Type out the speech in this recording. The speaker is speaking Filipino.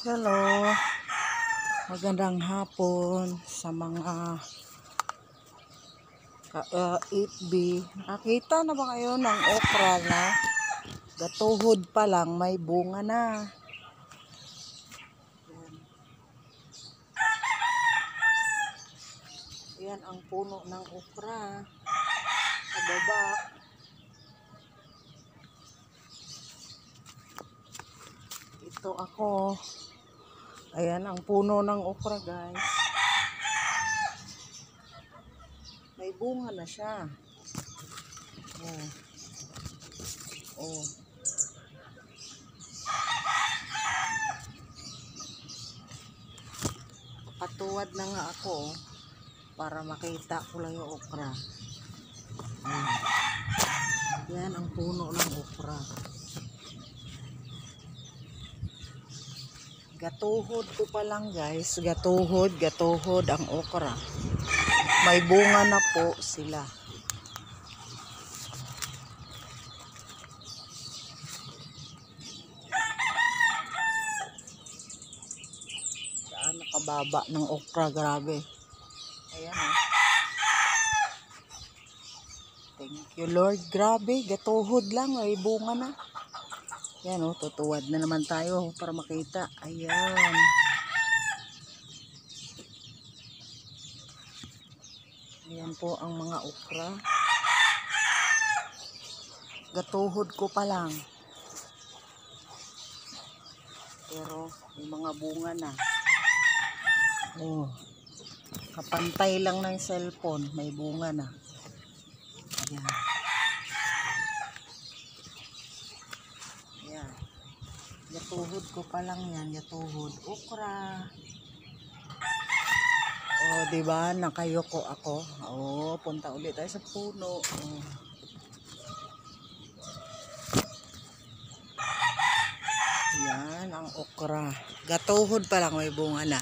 Hello, magandang hapon sa mga FB. Nakita na ba kayo ng okra na gatuhod pa lang may bunga na? Yan ang puno ng okra sa baba. Ito ako. Ayan ang puno ng okra, guys. May bunga na siya. Oh. Oh. Patuwad na nga ako para makita ko lang yung okra. Ayan. Yan ang puno ng okra. Gatuhod ko pa lang, guys. Gatuhod ang okra. May bunga na po sila. Saan nakababa ng okra, grabe. Ayan o. Thank you Lord, grabe. Gatuhod lang, may bunga na. Yan o, tutuwad na naman tayo para makita. Ayan. Ayan po ang mga okra. Gatuhod ko pa lang. Pero may mga bunga na. Oh. Kapantay lang ng cellphone, may bunga na. Ayan. Ayan. Gatuhod ko pa lang yan, gatuhod. Okra. Oh, diba? Nakayoko ako. Oh, punta ulit tayo sa puno. Oh. Yan ang okra. Gatuhod pa lang, may bunga na.